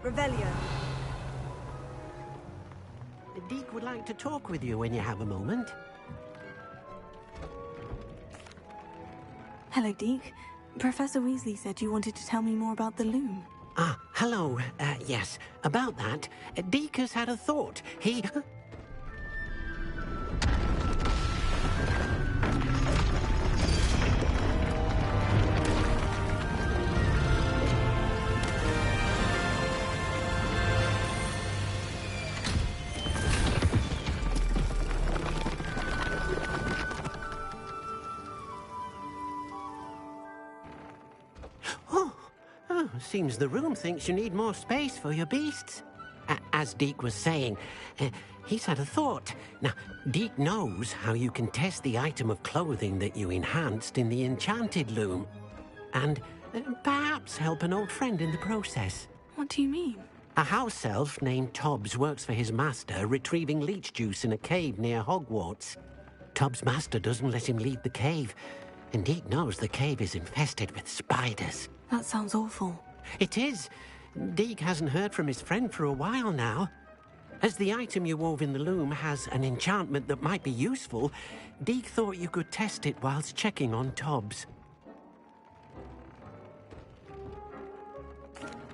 Revelio. Deke would like to talk with you when you have a moment. Hello, Deke. Professor Weasley said you wanted to tell me more about the loom. Ah, hello. Yes, about that. Deke has had a thought. He... Seems the room thinks you need more space for your beasts. As Deke was saying, he's had a thought. Now, Deke knows how you can test the item of clothing that you enhanced in the enchanted loom. And perhaps help an old friend in the process. What do you mean? A house elf named Tobbs works for his master, retrieving leech juice in a cave near Hogwarts. Tobbs' master doesn't let him leave the cave, and Deke knows the cave is infested with spiders. That sounds awful. It is. Deke hasn't heard from his friend for a while now. As the item you wove in the loom has an enchantment that might be useful, Deke thought you could test it whilst checking on Tobbs.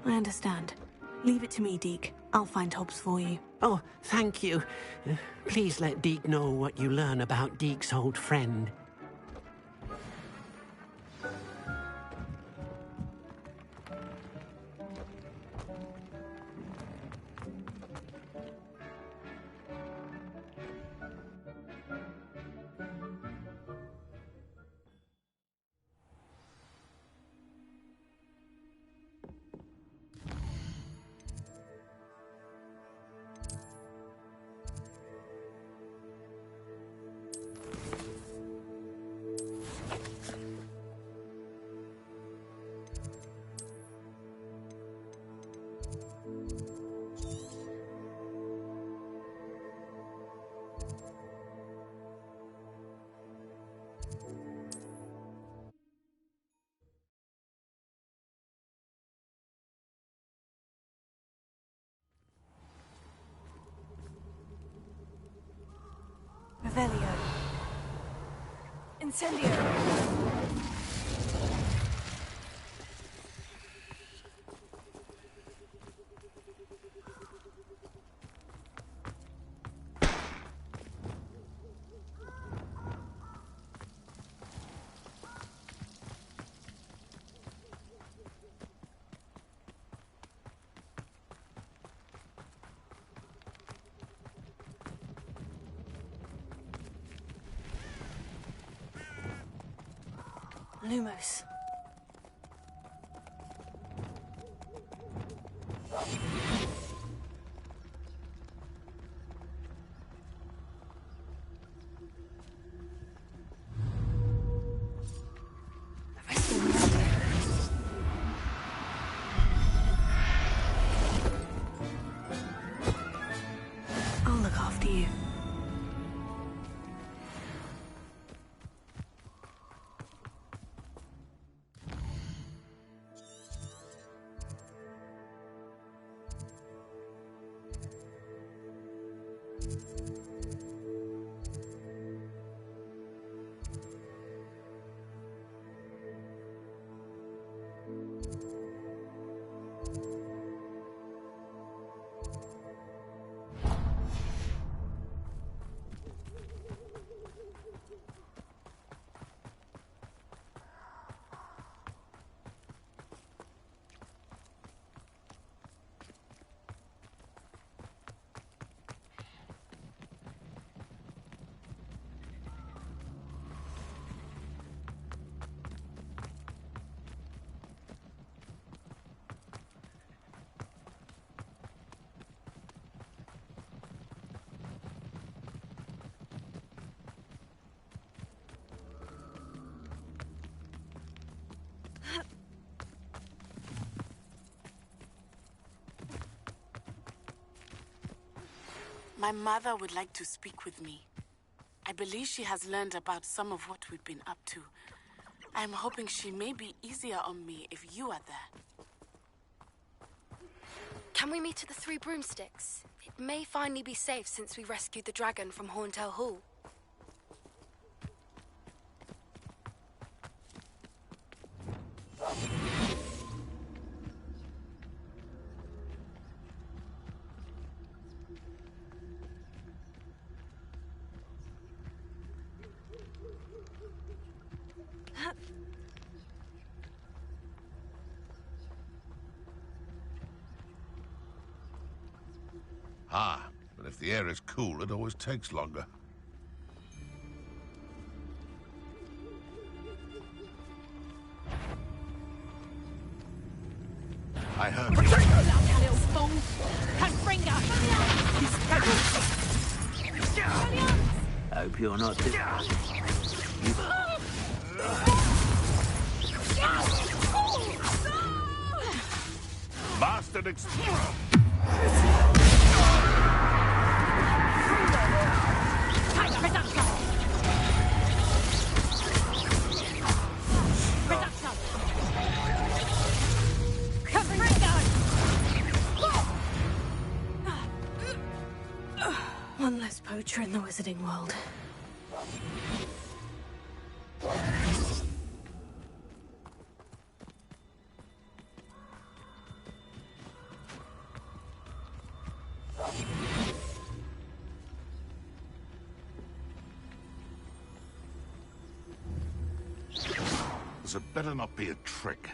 I understand. Leave it to me, Deke. I'll find Tobbs for you. Oh, thank you. Please let Deke know what you learn about Deke's old friend. Revelio. Incendio. Lumos. I'll look after you. My mother would like to speak with me. I believe she has learned about some of what we've been up to. I'm hoping she may be easier on me if you are there. Can we meet at the Three Broomsticks? It may finally be safe since we rescued the dragon from Horntail Hall. Ah, but if the air is cool, it always takes longer. I heard you. Little fool! Confringo! Hope you're not too... Bastard explorer! One less poacher in the wizarding world. This had better not be a trick.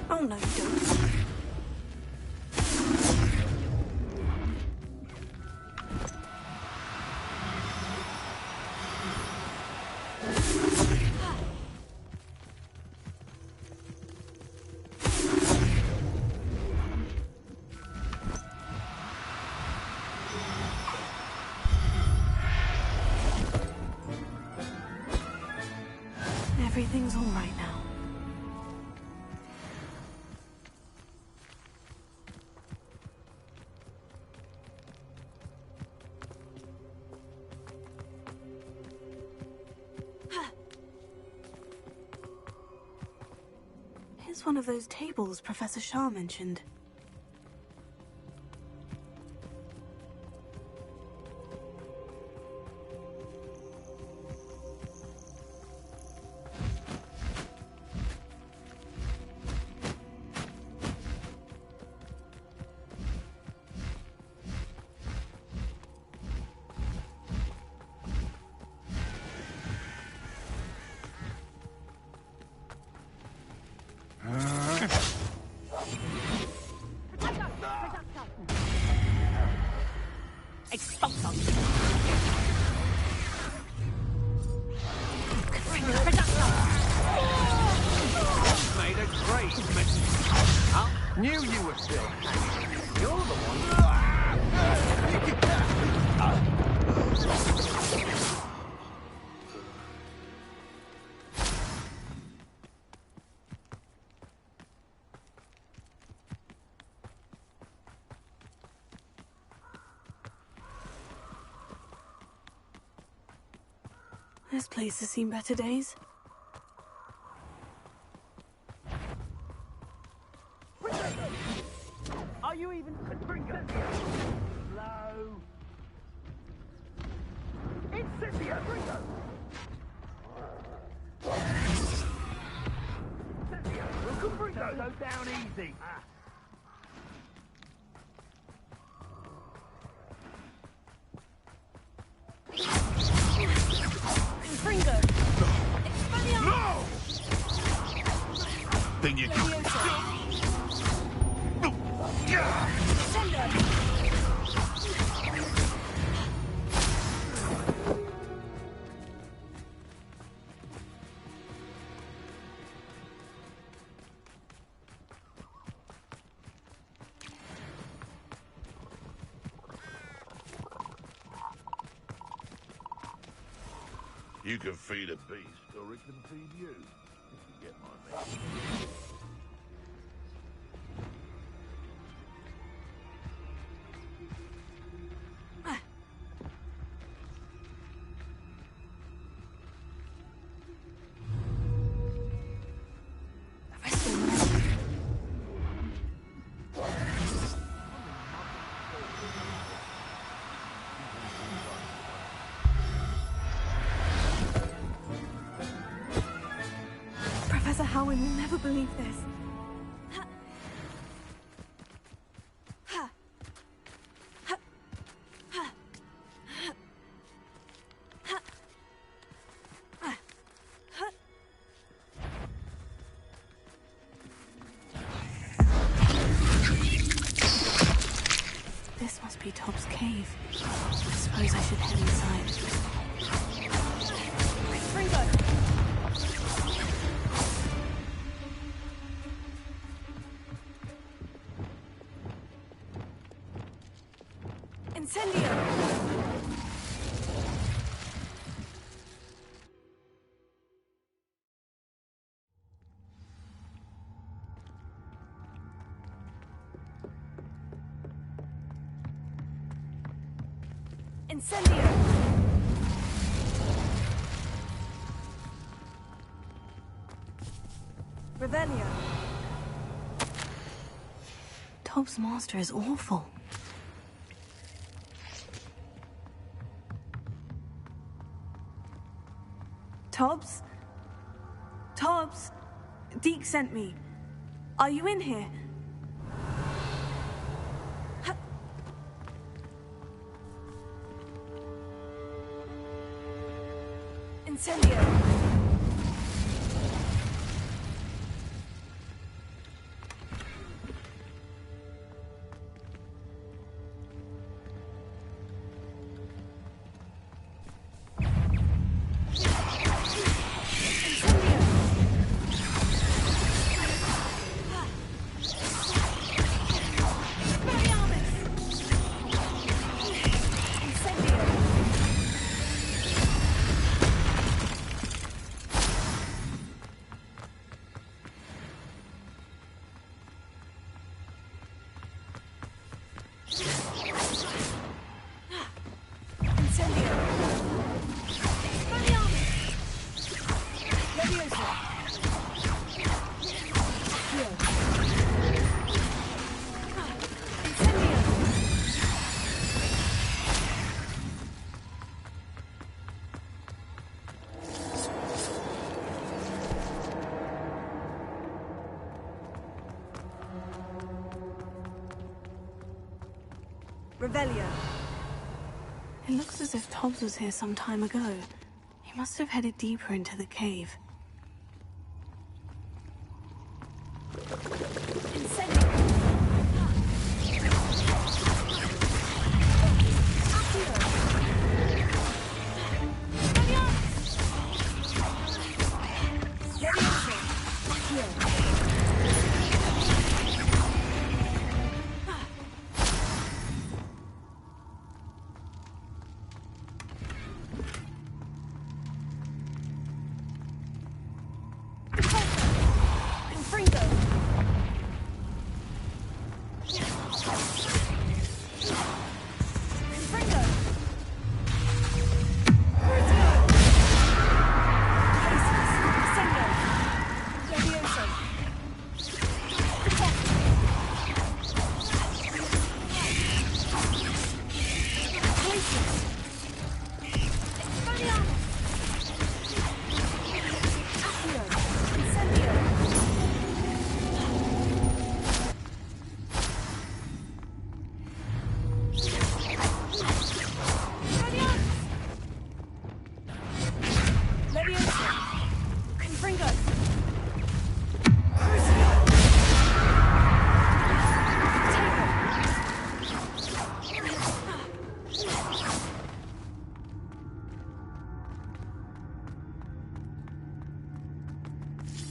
Oh no, you don't. Everything's all right now. Here's one of those tables Professor Shah mentioned. Knew you were still hanging. You're the one. This place has seen better days. Are you even Low. Incendio! Go down easy. Fringo! No! Then you can... You can feed a beast, or it can feed you, if you get my meaning. Professor Howard will never believe this. This must be Tob's cave. I suppose I should head inside. Ringo! Incendio! Incendio! Revelio! Tob's master is awful. Tobbs? Tobbs? Deke sent me. Are you in here? Incendio! Revelio. It looks as if Tobbs was here some time ago. He must have headed deeper into the cave.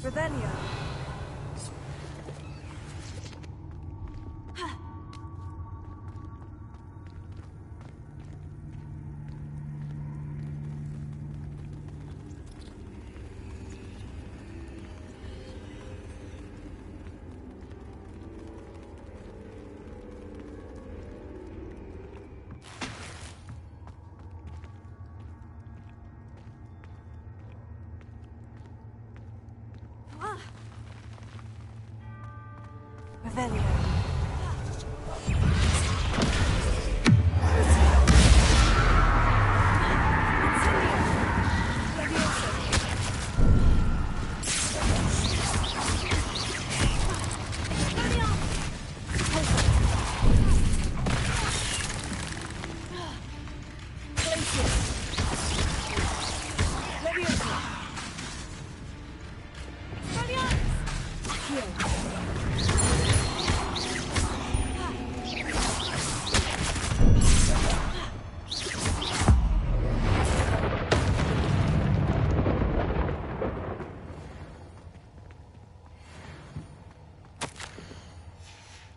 Revelio. Revelio.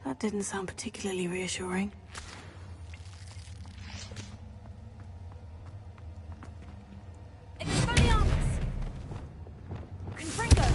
That didn't sound particularly reassuring. Expelliarmus! Confringo!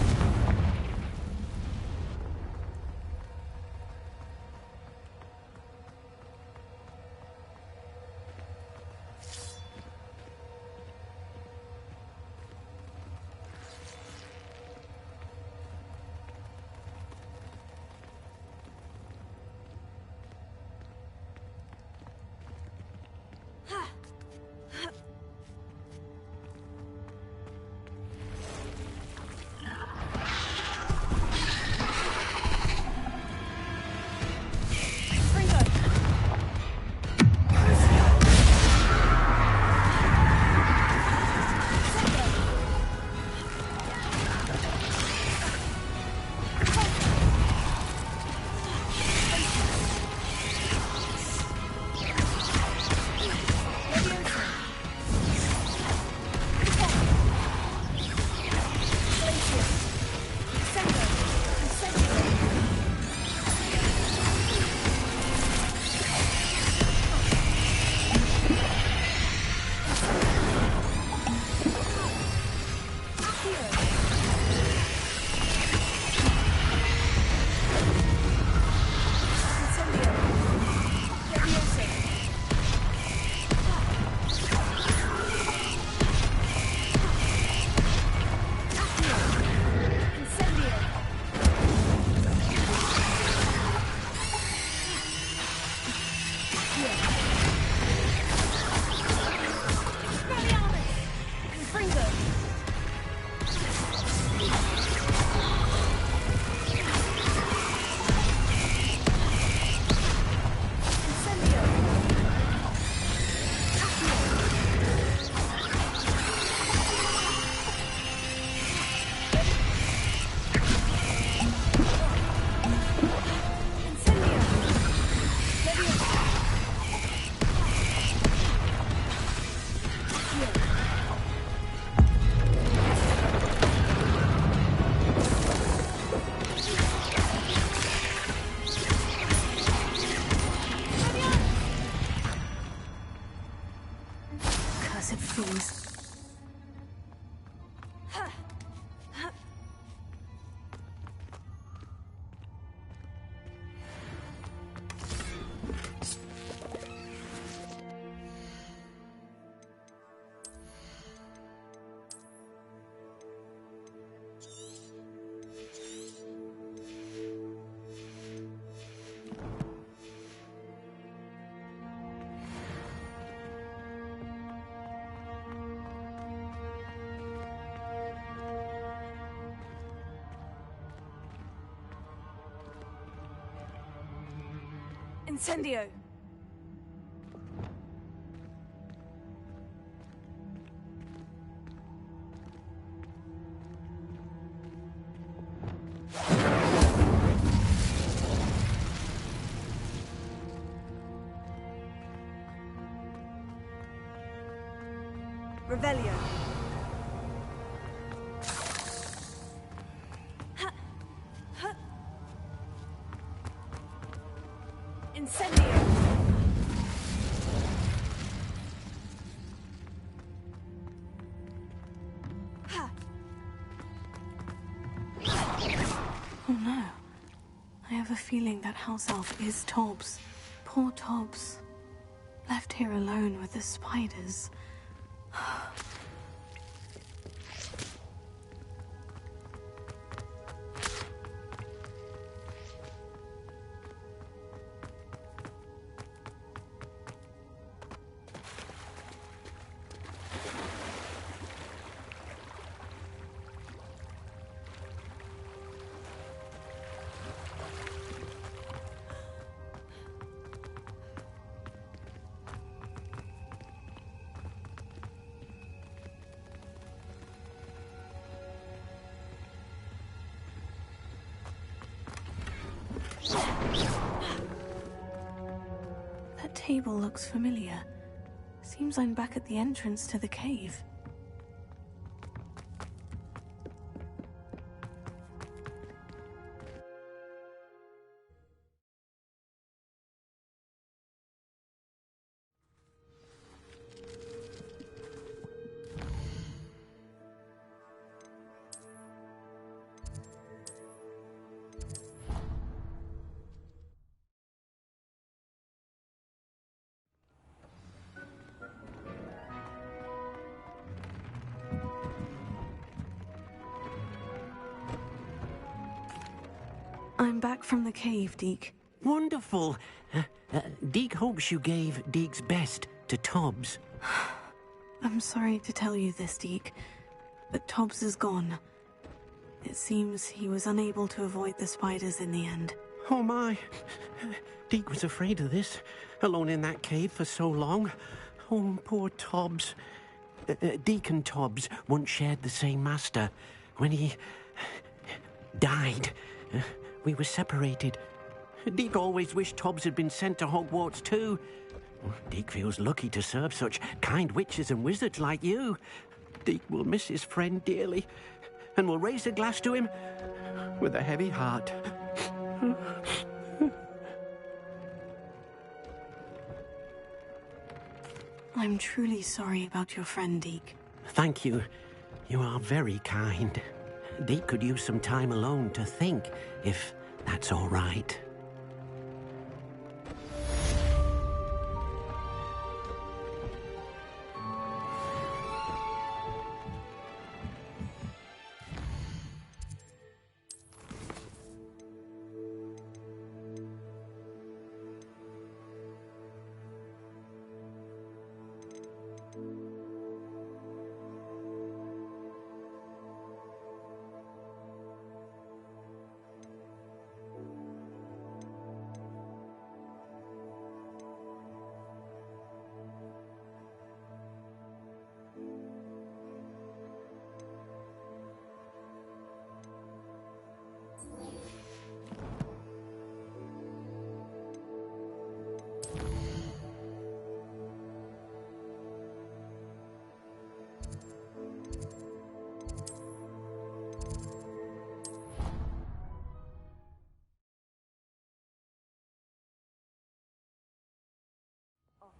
Cursed fiends. Incendio! Revelio. Incendio. Oh no. I have a feeling that house elf is Tobbs. Poor Tobbs. Left here alone with the spiders. table looks familiar. Seems I'm back at the entrance to the cave. I'm back from the cave, Deke. Wonderful. Deke hopes you gave Deke's best to Tobbs. I'm sorry to tell you this, Deke, but Tobbs is gone. It seems he was unable to avoid the spiders in the end. Oh my. Deke was afraid of this, alone in that cave for so long. Oh, poor Tobbs. Deke and Tobbs once shared the same master. When he died, we were separated. Deke always wished Tobbs had been sent to Hogwarts too. Deke feels lucky to serve such kind witches and wizards like you. Deke will miss his friend dearly, and will raise a glass to him with a heavy heart. I'm truly sorry about your friend, Deke. Thank you. You are very kind. Deke could use some time alone to think, if that's all right.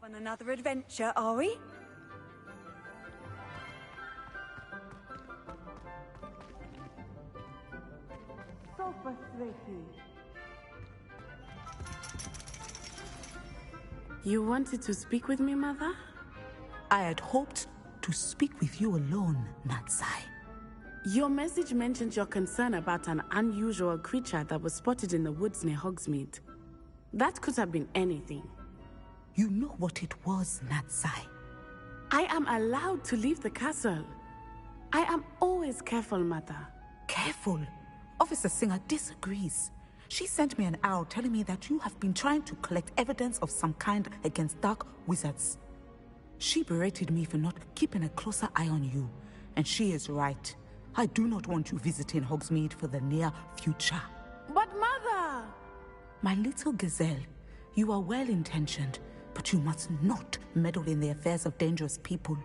On another adventure, are we? So frustrating. You wanted to speak with me, Mother? I had hoped to speak with you alone, Natsai. Your message mentioned your concern about an unusual creature that was spotted in the woods near Hogsmeade. That could have been anything. You know what it was, Natsai. I am allowed to leave the castle. I am always careful, Mother. Careful. Officer Singer disagrees. She sent me an owl telling me that you have been trying to collect evidence of some kind against dark wizards. She berated me for not keeping a closer eye on you, and she is right. I do not want you visiting Hogsmeade for the near future. But Mother! My little gazelle, you are well-intentioned, but you must not meddle in the affairs of dangerous people.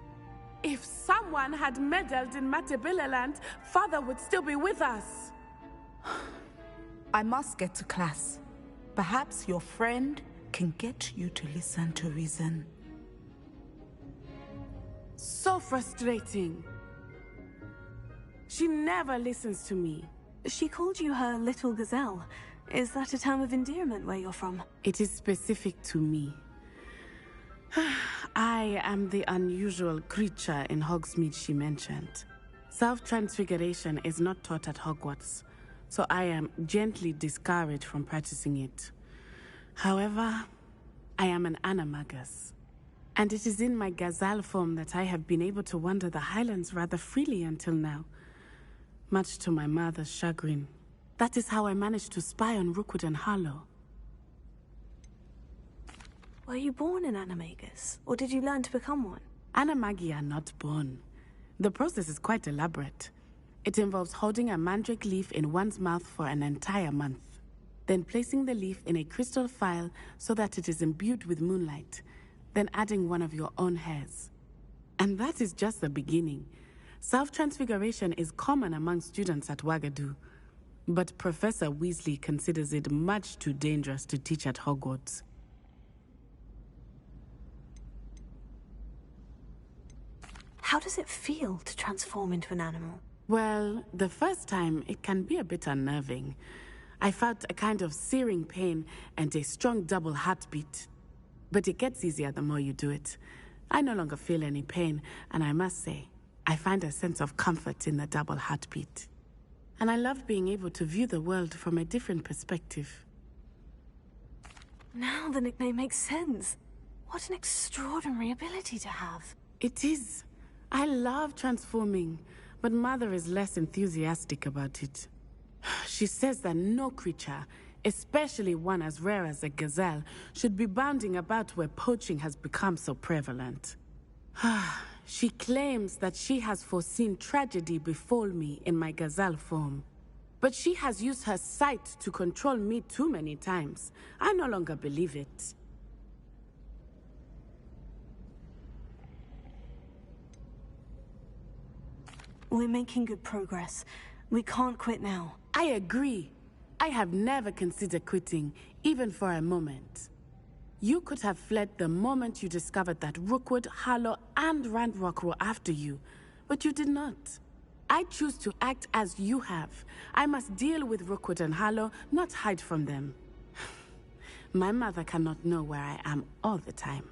If someone had meddled in Matabeleland, Father would still be with us. I must get to class. Perhaps your friend can get you to listen to reason. So frustrating. She never listens to me. She called you her little gazelle. Is that a term of endearment where you're from? It is specific to me. I am the unusual creature in Hogsmeade she mentioned. Self-transfiguration is not taught at Hogwarts, so I am gently discouraged from practicing it. However, I am an animagus, and it is in my gazelle form that I have been able to wander the Highlands rather freely until now, much to my mother's chagrin. That is how I managed to spy on Rookwood and Harlow. Were you born an animagus, or did you learn to become one? Animagi are not born. The process is quite elaborate. It involves holding a mandrake leaf in one's mouth for an entire month. then placing the leaf in a crystal phial so that it is imbued with moonlight, then adding one of your own hairs. And that is just the beginning. Self-transfiguration is common among students at Wagadu, but Professor Weasley considers it much too dangerous to teach at Hogwarts. How does it feel to transform into an animal? Well, the first time, it can be a bit unnerving. I felt a kind of searing pain and a strong double heartbeat. But it gets easier the more you do it. I no longer feel any pain, and I must say, I find a sense of comfort in the double heartbeat. And I love being able to view the world from a different perspective. Now the nickname makes sense. What an extraordinary ability to have. It is. I love transforming, but Mother is less enthusiastic about it. She says that no creature, especially one as rare as a gazelle, should be bounding about where poaching has become so prevalent. She claims that she has foreseen tragedy befall me in my gazelle form. But she has used her sight to control me too many times. I no longer believe it. We're making good progress. We can't quit now. I agree. I have never considered quitting, even for a moment. You could have fled the moment you discovered that Rookwood, Harlow, and Randrock were after you, but you did not. I choose to act as you have. I must deal with Rookwood and Harlow, not hide from them. My mother cannot know where I am all the time.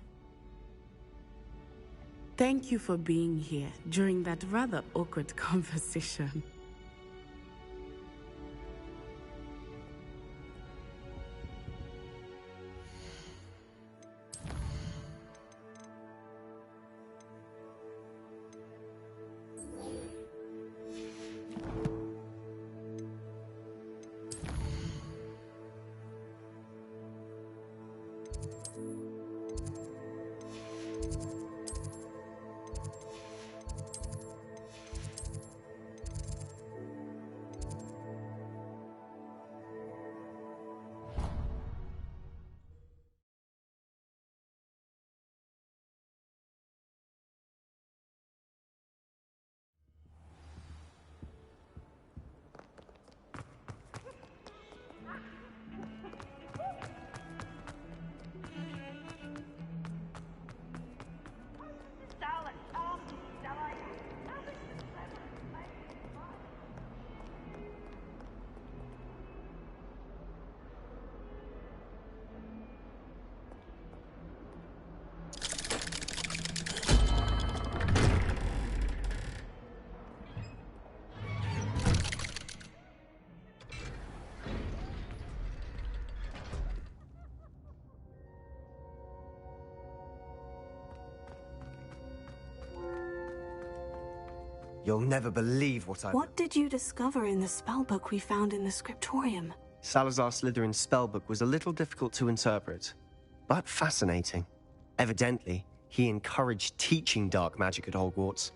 Thank you for being here during that rather awkward conversation. You'll never believe What did you discover in the spellbook we found in the scriptorium? Salazar Slytherin's spellbook was a little difficult to interpret, but fascinating. Evidently, he encouraged teaching dark magic at Hogwarts.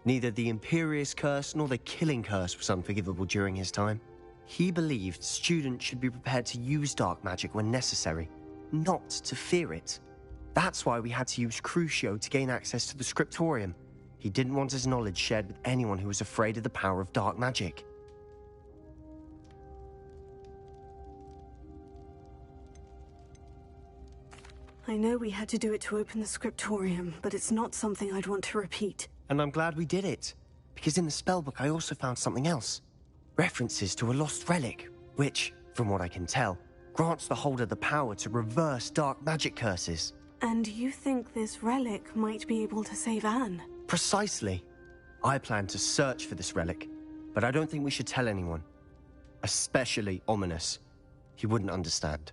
Neither the Imperious Curse nor the Killing Curse was unforgivable during his time. He believed students should be prepared to use dark magic when necessary, not to fear it. That's why we had to use Crucio to gain access to the scriptorium. He didn't want his knowledge shared with anyone who was afraid of the power of dark magic. I know we had to do it to open the scriptorium, but it's not something I'd want to repeat. And I'm glad we did it, because in the spellbook I also found something else. References to a lost relic, which, from what I can tell, grants the holder the power to reverse dark magic curses. And you think this relic might be able to save Anne? Precisely. I plan to search for this relic, but I don't think we should tell anyone. Especially Ominous. He wouldn't understand.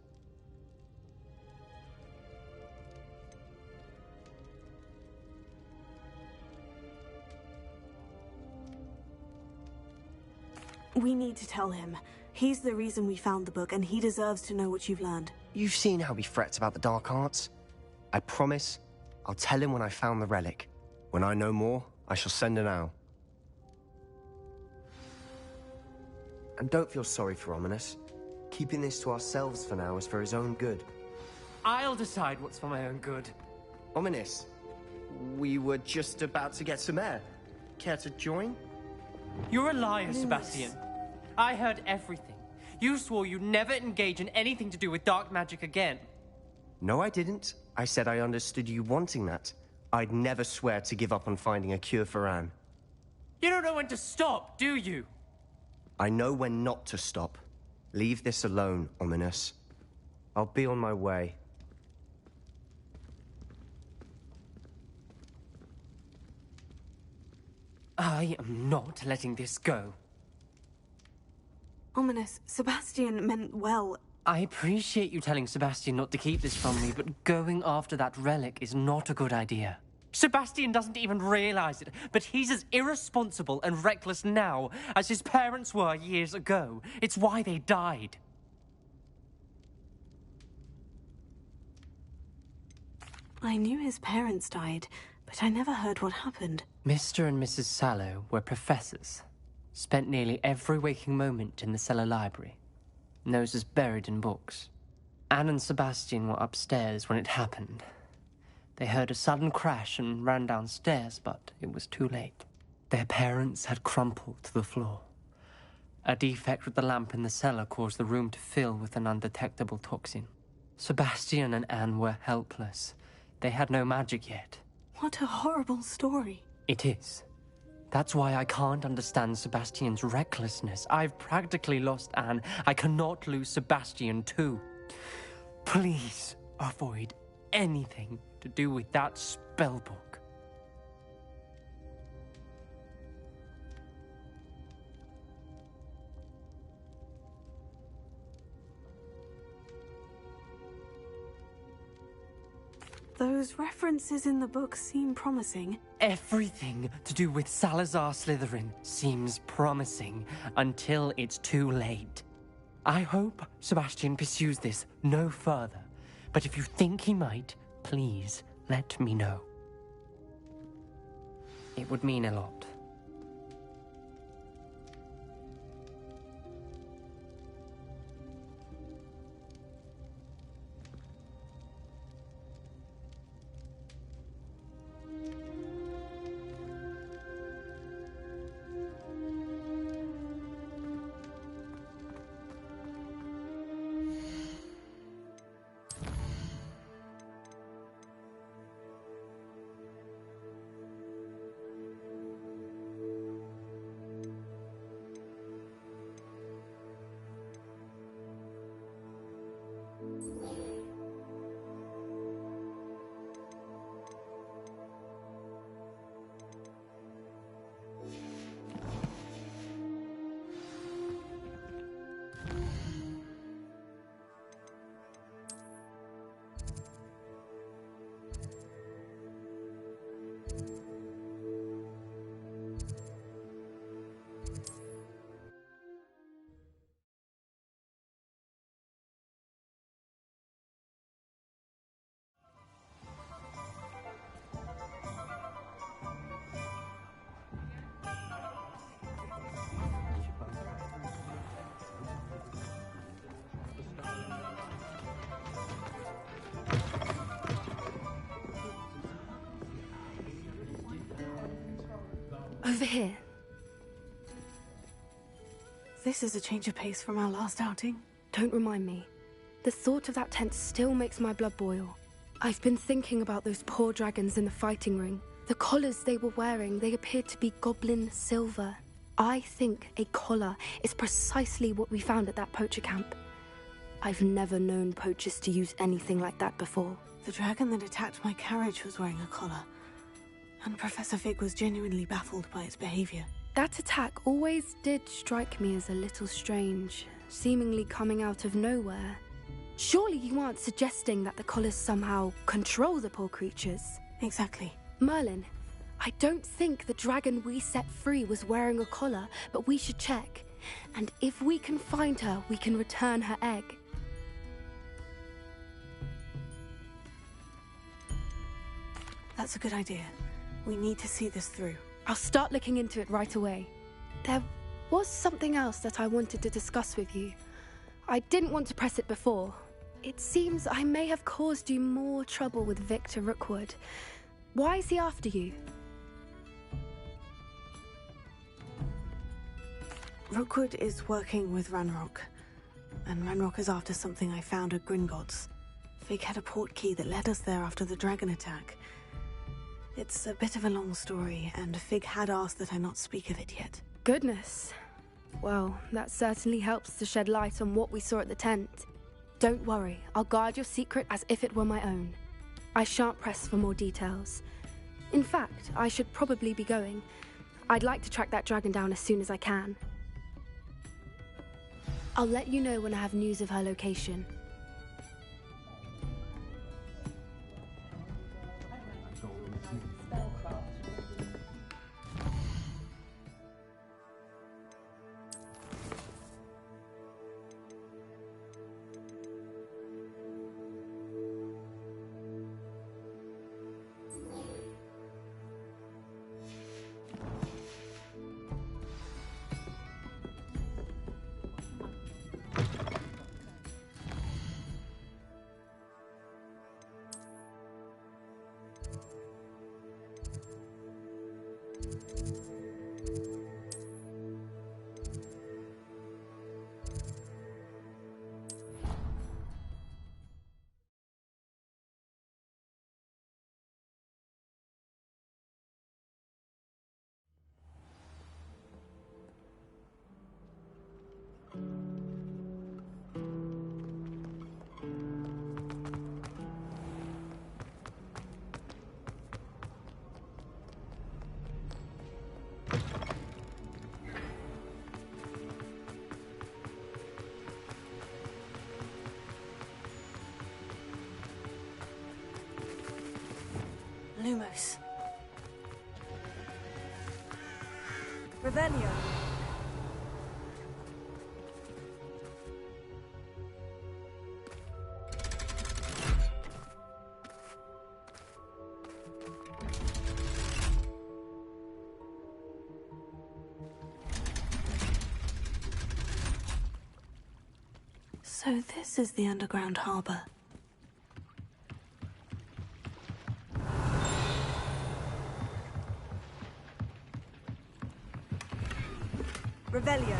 We need to tell him. He's the reason we found the book, and he deserves to know what you've learned. You've seen how he frets about the dark arts. I promise I'll tell him when I found the relic. When I know more, I shall send an owl. And don't feel sorry for Ominous. Keeping this to ourselves for now is for his own good. I'll decide what's for my own good. Ominous. We were just about to get some air. Care to join? You're a liar, Sebastian. I heard everything. You swore you'd never engage in anything to do with dark magic again. No, I didn't. I said I understood you wanting that. I'd never swear to give up on finding a cure for Anne. You don't know when to stop, do you? I know when not to stop. Leave this alone, Ominous. I'll be on my way. I am not letting this go. Ominous, Sebastian meant well. I appreciate you telling Sebastian not to keep this from me, but going after that relic is not a good idea. Sebastian doesn't even realize it, but he's as irresponsible and reckless now as his parents were years ago. It's why they died. I knew his parents died, but I never heard what happened. Mr. and Mrs. Sallow were professors. Spent nearly every waking moment in the cellar library. Noses buried in books. Anne and Sebastian were upstairs when it happened. They heard a sudden crash and ran downstairs, but it was too late. Their parents had crumpled to the floor. A defect with the lamp in the cellar caused the room to fill with an undetectable toxin. Sebastian and Anne were helpless. They had no magic yet. What a horrible story. It is. That's why I can't understand Sebastian's recklessness. I've practically lost Anne. I cannot lose Sebastian too. Please avoid anything to do with that spellbook. Those references in the book seem promising. Everything to do with Salazar Slytherin seems promising until it's too late. I hope Sebastian pursues this no further, but if you think he might, please let me know. It would mean a lot. Over here. This is a change of pace from our last outing. Don't remind me. The thought of that tent still makes my blood boil. I've been thinking about those poor dragons in the fighting ring. The collars they were wearing, they appeared to be goblin silver. I think a collar is precisely what we found at that poacher camp. I've never known poachers to use anything like that before. The dragon that attacked my carriage was wearing a collar, and Professor Fig was genuinely baffled by its behavior. That attack always did strike me as a little strange, seemingly coming out of nowhere. Surely you aren't suggesting that the collars somehow control the poor creatures? Exactly. Merlin, I don't think the dragon we set free was wearing a collar, but we should check. And if we can find her, we can return her egg. That's a good idea. We need to see this through. I'll start looking into it right away. There was something else that I wanted to discuss with you. I didn't want to press it before. It seems I may have caused you more trouble with Victor Rookwood. Why is he after you? Rookwood is working with Ranrock, and Ranrock is after something I found at Gringotts. Fig had a port key that led us there after the dragon attack. It's a bit of a long story, and Fig had asked that I not speak of it yet. Goodness. Well, that certainly helps to shed light on what we saw at the tent. Don't worry, I'll guard your secret as if it were my own. I shan't press for more details. In fact, I should probably be going. I'd like to track that dragon down as soon as I can. I'll let you know when I have news of her location. Lumos. Revelio. So this is the underground harbor. Revelio.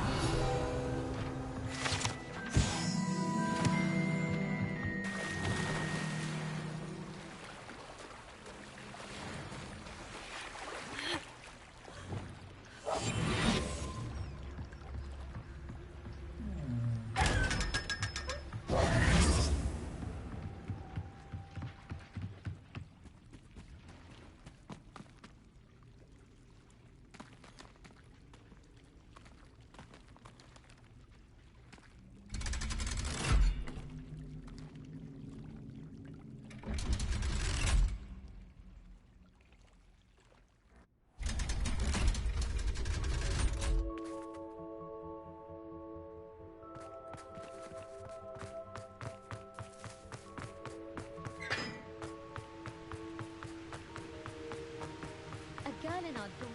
Girl in our dorm.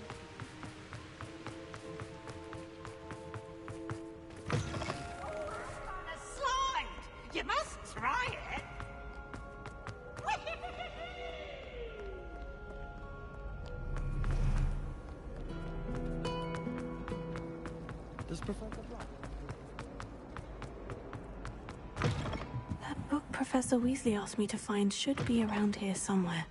A slide! You must try it! Does Professor Black? That book Professor Weasley asked me to find should be around here somewhere.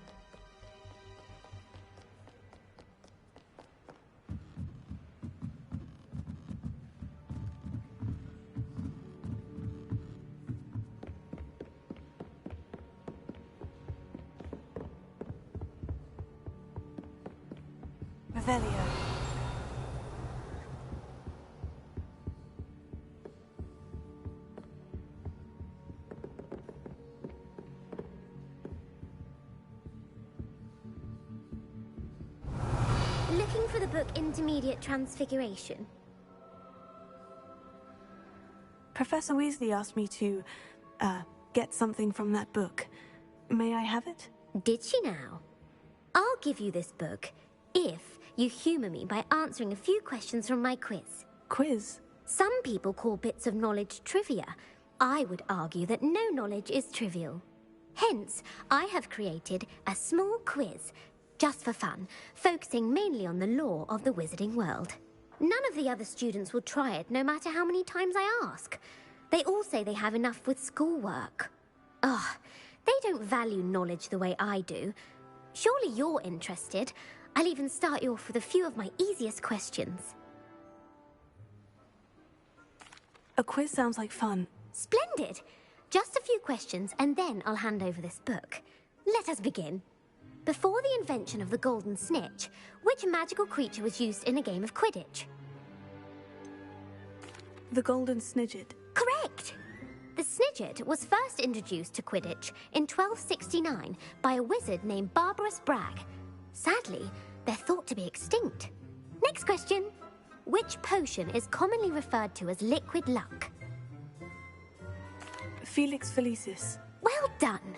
Revelio. Looking for the book Intermediate Transfiguration. Professor Weasley asked me to, get something from that book. May I have it? Did she now? I'll give you this book if you humor me by answering a few questions from my quiz. Quiz? Some people call bits of knowledge trivia. I would argue that no knowledge is trivial. Hence, I have created a small quiz, just for fun, focusing mainly on the lore of the wizarding world. None of the other students will try it, no matter how many times I ask. They all say they have enough with schoolwork. Ugh, they don't value knowledge the way I do. Surely you're interested. I'll even start you off with a few of my easiest questions. A quiz sounds like fun. Splendid! Just a few questions, and then I'll hand over this book. Let us begin. Before the invention of the golden snitch, which magical creature was used in a game of Quidditch? The golden snidget. Correct! The snidget was first introduced to Quidditch in 1269 by a wizard named Barbarous Bragg. Sadly, they're thought to be extinct. Next question. Which potion is commonly referred to as liquid luck? Felix Felicis. Well done!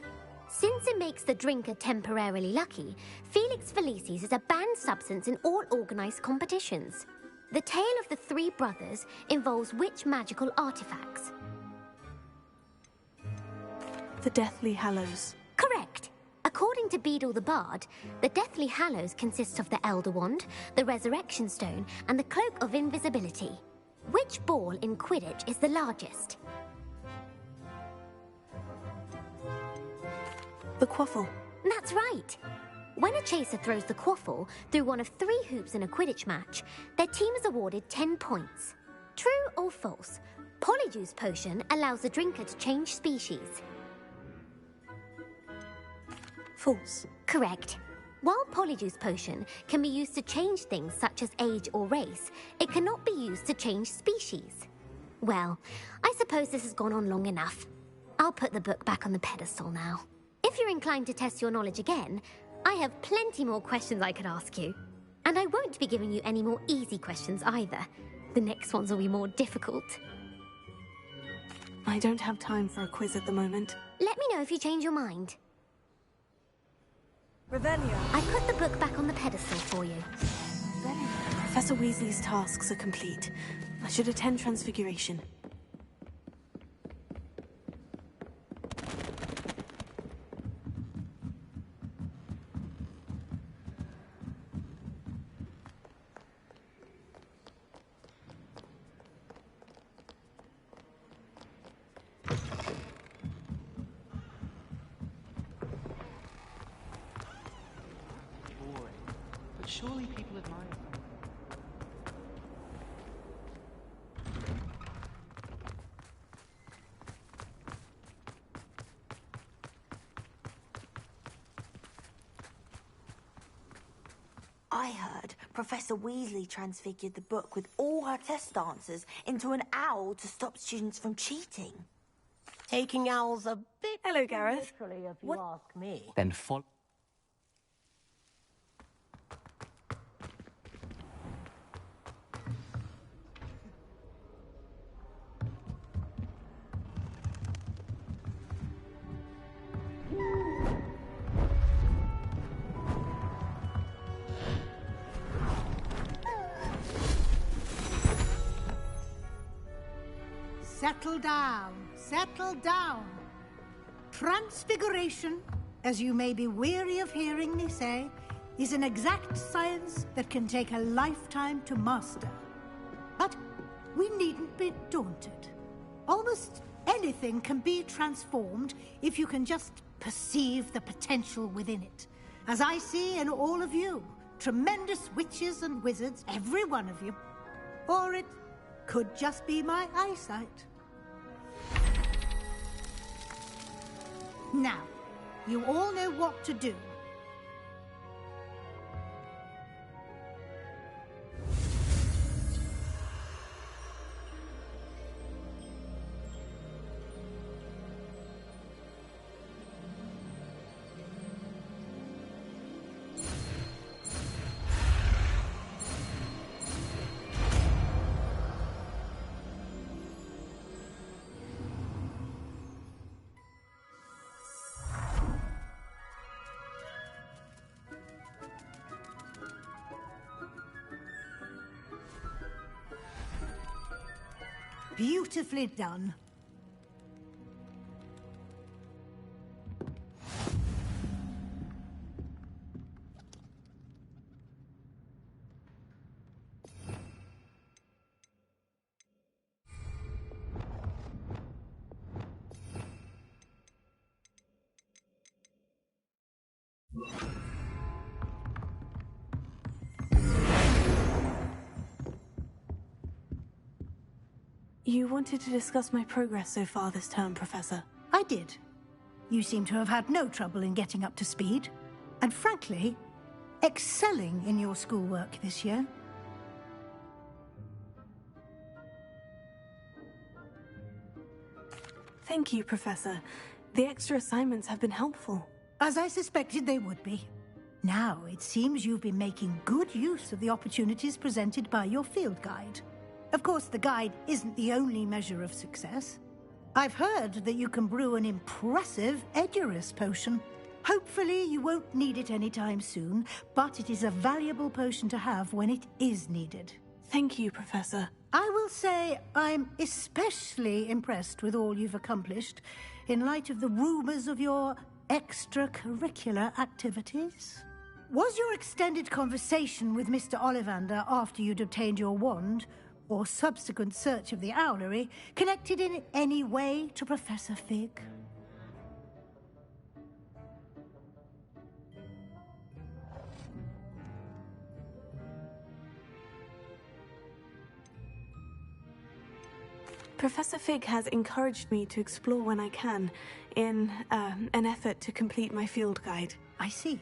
Since it makes the drinker temporarily lucky, Felix Felicis is a banned substance in all organised competitions. The tale of the three brothers involves which magical artifacts? The Deathly Hallows. Correct! According to Beadle the Bard, the Deathly Hallows consists of the Elder Wand, the Resurrection Stone, and the Cloak of Invisibility. Which ball in Quidditch is the largest? The quaffle. That's right. When a chaser throws the quaffle through one of 3 hoops in a Quidditch match, their team is awarded 10 points. True or false? Polyjuice Potion allows the drinker to change species. False. Correct. While Polyjuice Potion can be used to change things such as age or race, it cannot be used to change species. Well, I suppose this has gone on long enough. I'll put the book back on the pedestal now. If you're inclined to test your knowledge again, I have plenty more questions I could ask you. And I won't be giving you any more easy questions either. The next ones will be more difficult. I don't have time for a quiz at the moment. Let me know if you change your mind. Revelio. I put the book back on the pedestal for you. Professor Weasley's tasks are complete. I should attend Transfiguration. But surely people admire them. I heard Professor Weasley transfigured the book with all her test answers into an owl to stop students from cheating. Taking owls a bit Hello, Gareth. literally, if you ask me. Then follow. Settle down, settle down. Transfiguration, as you may be weary of hearing me say, is an exact science that can take a lifetime to master. But we needn't be daunted. Almost anything can be transformed if you can just perceive the potential within it. As I see in all of you, tremendous witches and wizards, every one of you. Or it could just be my eyesight. Now, you all know what to do. Beautifully done. You wanted to discuss my progress so far this term, Professor. I did. You seem to have had no trouble in getting up to speed, and frankly, excelling in your schoolwork this year. Thank you, Professor. The extra assignments have been helpful. As I suspected they would be. Now, it seems you've been making good use of the opportunities presented by your field guide. Of course, the guide isn't the only measure of success. I've heard that you can brew an impressive Edurus potion. Hopefully, you won't need it anytime soon, but it is a valuable potion to have when it is needed. Thank you, Professor. I will say I'm especially impressed with all you've accomplished in light of the rumors of your extracurricular activities. Was your extended conversation with Mr. Ollivander after you'd obtained your wand, or subsequent search of the owlery, connected in any way to Professor Fig? Professor Fig has encouraged me to explore when I can, in an effort to complete my field guide. I see.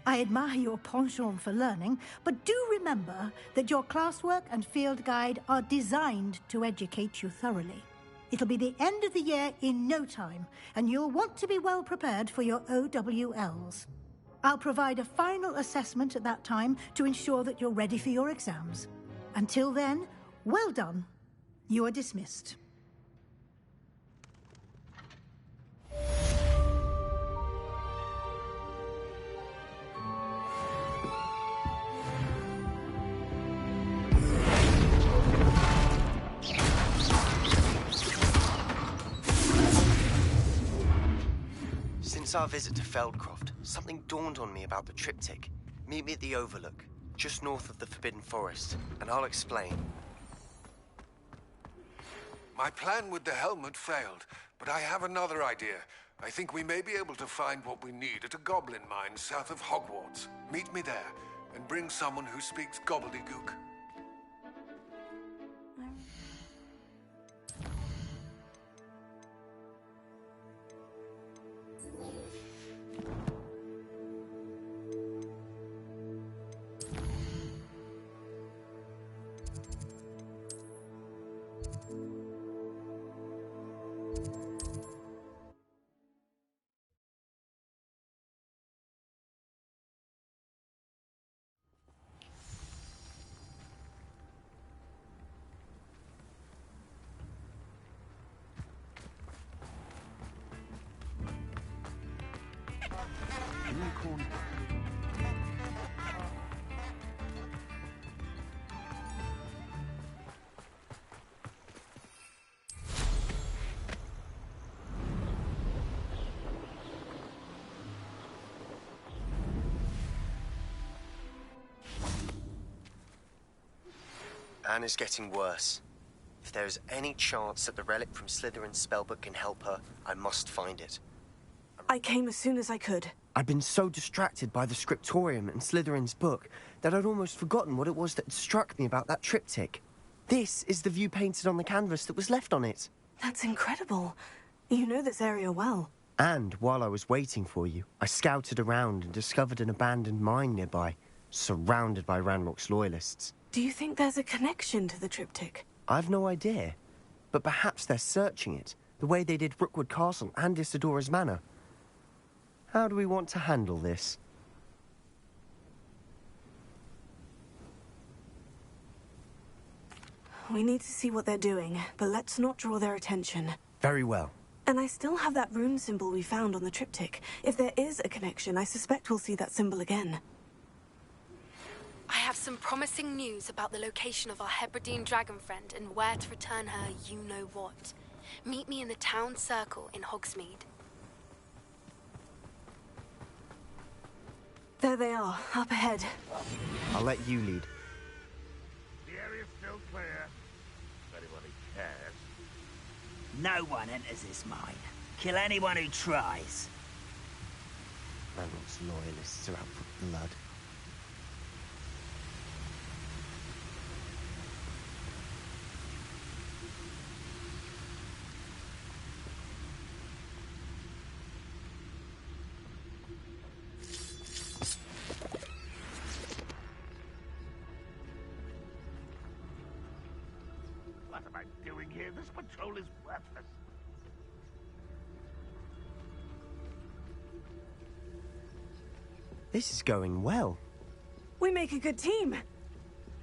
I admire your penchant for learning, but do remember that your classwork and field guide are designed to educate you thoroughly. It'll be the end of the year in no time, and you'll want to be well prepared for your OWLs. I'll provide a final assessment at that time to ensure that you're ready for your exams. Until then, well done. You are dismissed. Since our visit to Feldcroft, something dawned on me about the triptych. Meet me at the Overlook, just north of the Forbidden Forest, and I'll explain. My plan with the helmet failed, but I have another idea. I think we may be able to find what we need at a goblin mine south of Hogwarts. Meet me there, and bring someone who speaks gobbledygook. Unicorn. Anne is getting worse. If there is any chance that the relic from Slytherin's spellbook can help her, I must find it. I came as soon as I could. I'd been so distracted by the scriptorium and Slytherin's book that I'd almost forgotten what it was that struck me about that triptych. This is the view painted on the canvas that was left on it. That's incredible. You know this area well. And while I was waiting for you, I scouted around and discovered an abandoned mine nearby, surrounded by Ranrock's loyalists. Do you think there's a connection to the triptych? I've no idea, but perhaps they're searching it, the way they did Rookwood Castle and Isidora's Manor. How do we want to handle this? We need to see what they're doing, but let's not draw their attention. Very well. And I still have that rune symbol we found on the triptych. If there is a connection, I suspect we'll see that symbol again. I have have some promising news about the location of our Hebridean dragon friend and where to return her you-know-what. Meet me in the town circle in Hogsmeade. There they are, up ahead. I'll let you lead. The area's still clear. If anybody cares. No one enters this mine. Kill anyone who tries. Ranrock's loyalists are out for blood. What am I doing here? This patrol is worthless. This is going well. We make a good team.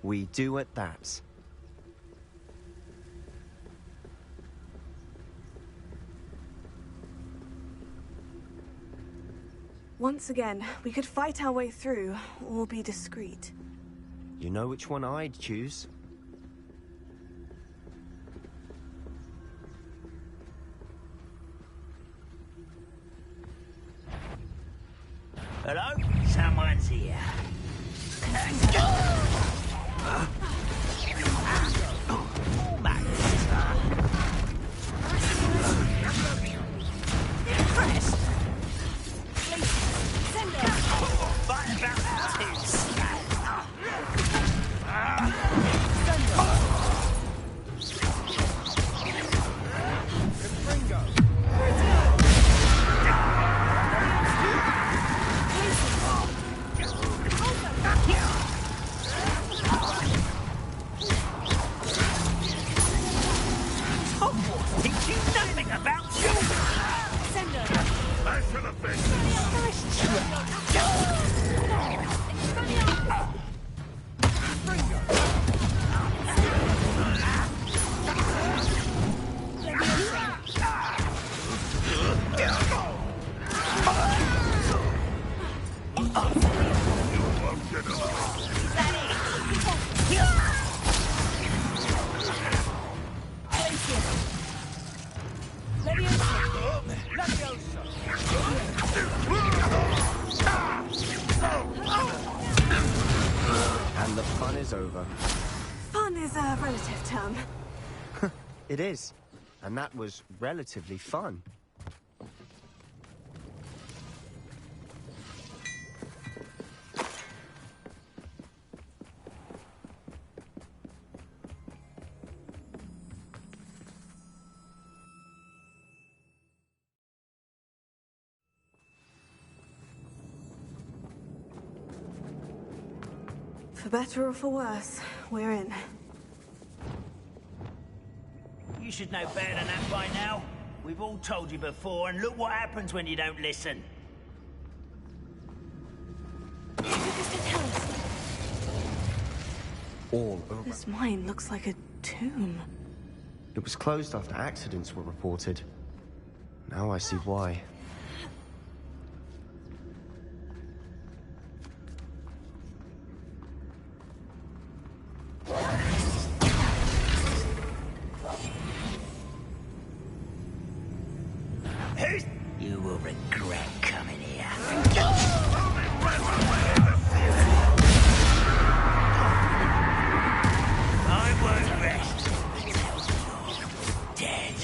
We do at that. Once again, we could fight our way through, or be discreet. You know which one I'd choose. Hello? Someone's here. And the fun is over. Fun is a relative term. It is. And that was relatively fun. For better or for worse, we're in. You should know better than that by now. We've all told you before, and look what happens when you don't listen. All over. This mine looks like a tomb. It was closed after accidents were reported. Now I see why. You will regret coming here. I won't rest until you're dead.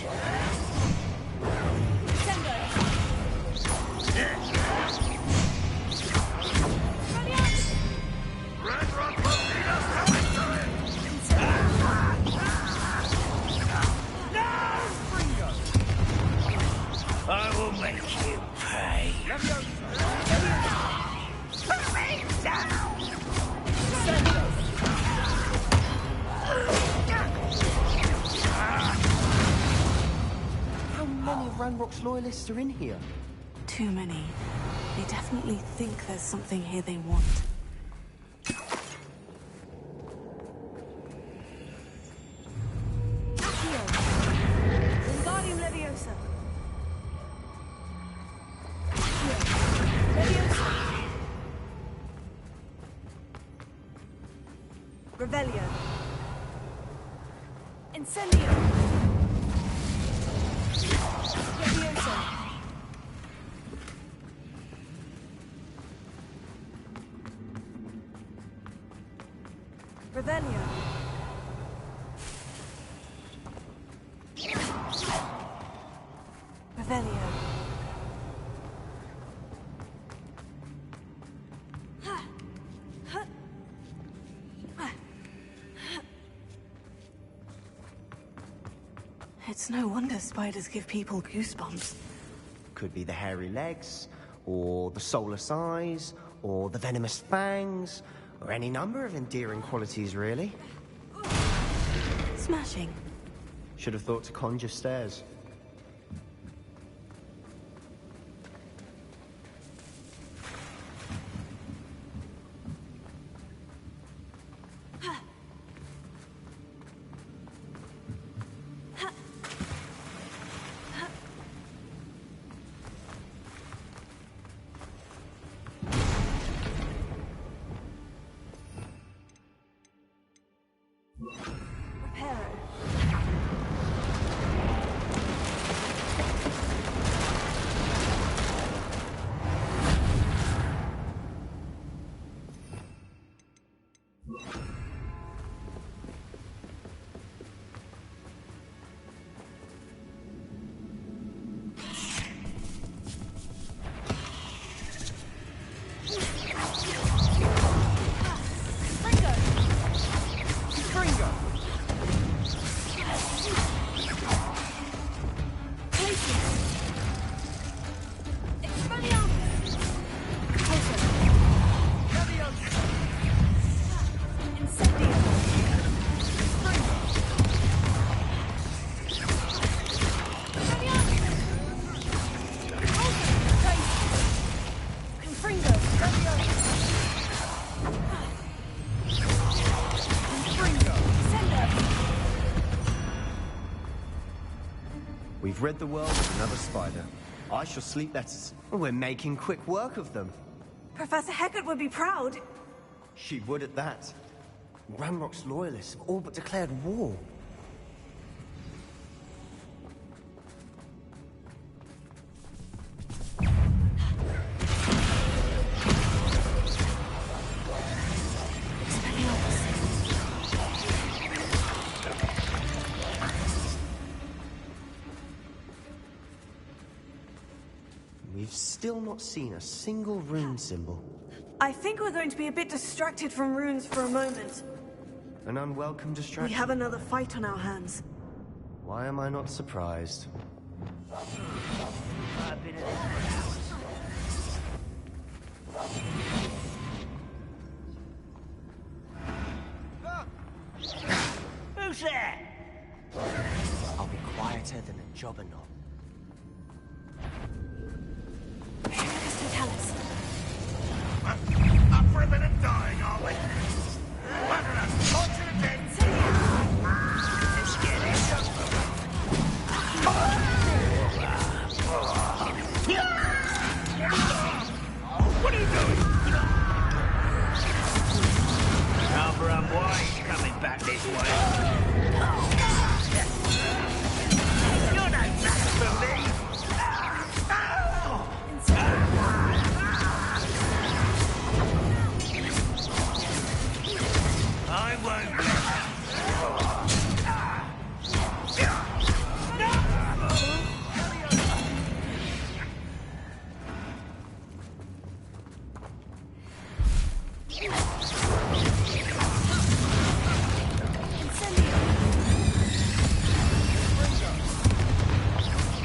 I will make you pay. Put me down! How many of Ranrock's loyalists are in here? Too many. They definitely think there's something here they want. Wingardium Leviosa. Revelio. Incendio. Levioso. Revelio. Revelio. It's no wonder spiders give people goosebumps. Could be the hairy legs, or the soulless eyes, or the venomous fangs, or any number of endearing qualities, really. Smashing. Should have thought to conjure stairs. We've rid the world of another spider. I shall sleep better. We're making quick work of them. Professor Hecat would be proud. She would at that. Ranrock's loyalists have all but declared war. We've still not seen a single rune symbol. I think we're going to be a bit distracted from runes for a moment. An unwelcome distraction. We have another fight on our hands. Why am I not surprised? I've been at this house. Who's there? I'll be quieter than a jobberknoll. Up for a bit of dying, are we? What are you doing? Rather unwise coming back this way. You're no match for me. I won't let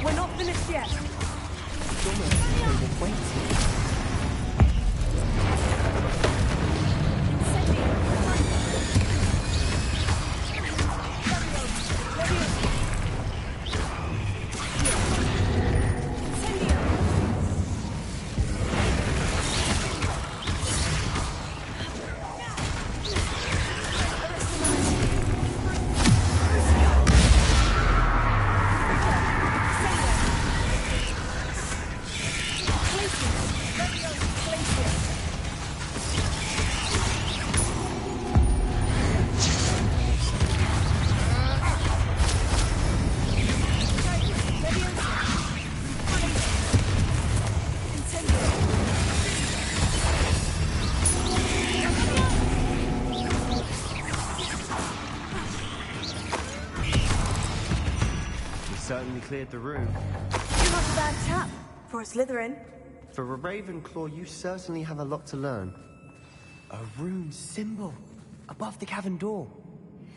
We're not finished yet. certainly cleared the room. You're not a bad chap for a Slytherin. For a Ravenclaw, you certainly have a lot to learn. A rune symbol above the cavern door.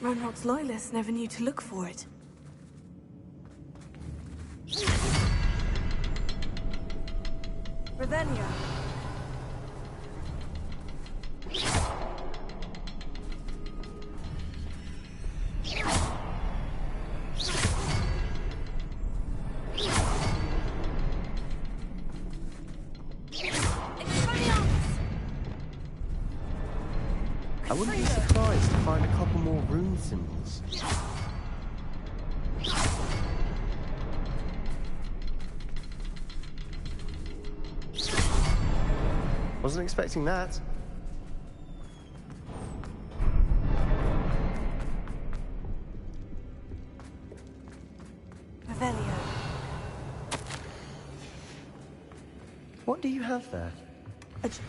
Ranrock's loyalists never knew to look for it. Ravenia. I wouldn't be surprised to find a couple more rune symbols. Wasn't expecting that. Revelio. What do you have there?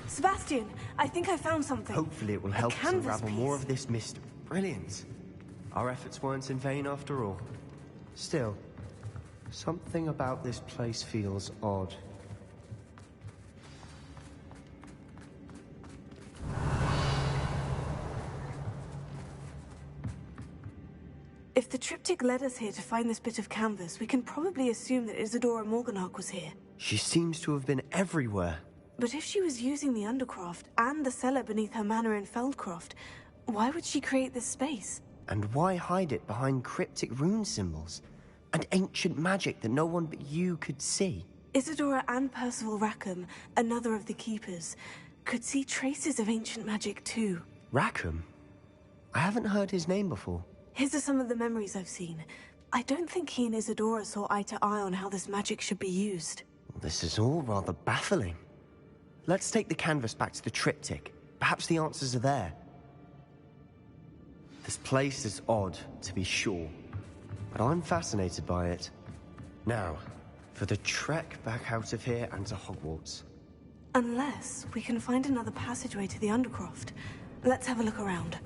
Sebastian, I think I found something. Hopefully it will help us unravel more of this mystery. Brilliant. Our efforts weren't in vain after all. Still, something about this place feels odd. If the triptych led us here to find this bit of canvas, we can probably assume that Isadora Morganach was here. She seems to have been everywhere. But if she was using the Undercroft and the cellar beneath her manor in Feldcroft, why would she create this space? And why hide it behind cryptic rune symbols and ancient magic that no one but you could see? Isadora and Percival Rackham, another of the Keepers, could see traces of ancient magic too. Rackham? I haven't heard his name before. His are some of the memories I've seen. I don't think he and Isadora saw eye to eye on how this magic should be used. This is all rather baffling. Let's take the canvas back to the triptych. Perhaps the answers are there. This place is odd, to be sure, but I'm fascinated by it. Now, for the trek back out of here and to Hogwarts. Unless we can find another passageway to the Undercroft. Let's have a look around.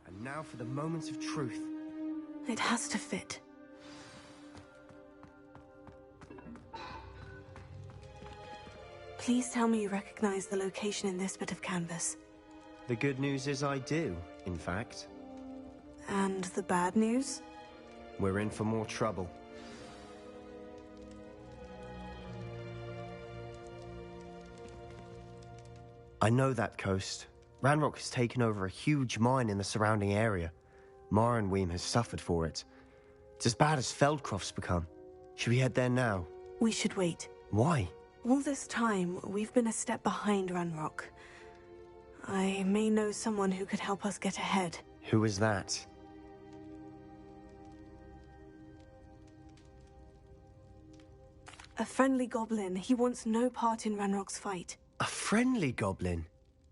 And now for the moment of truth. It has to fit. Please tell me you recognize the location in this bit of canvas. The good news is I do, in fact. And the bad news? We're in for more trouble. I know that coast. Ranrock has taken over a huge mine in the surrounding area. Mornweem has suffered for it. It's as bad as Feldcroft's become. Should we head there now? We should wait. Why? All this time, we've been a step behind Ranrock. I may know someone who could help us get ahead. Who is that? A friendly goblin. He wants no part in Ranrock's fight. A friendly goblin?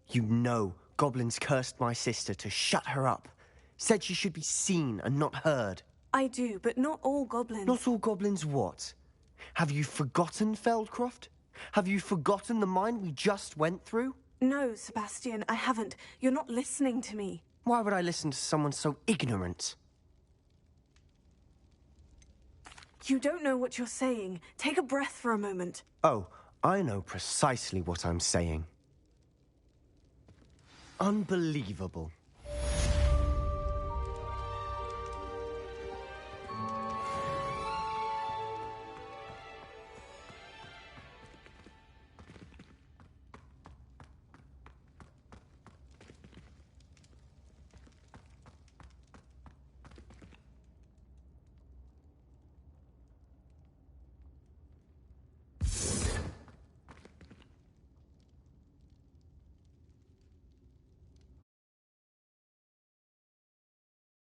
You know goblins cursed my sister to shut her up. Said she should be seen and not heard. I do, but not all goblins. Not all goblins what? Have you forgotten Feldcroft? Have you forgotten the mine we just went through? No, Sebastian, I haven't. You're not listening to me. Why would I listen to someone so ignorant? You don't know what you're saying. Take a breath for a moment. Oh, I know precisely what I'm saying. Unbelievable.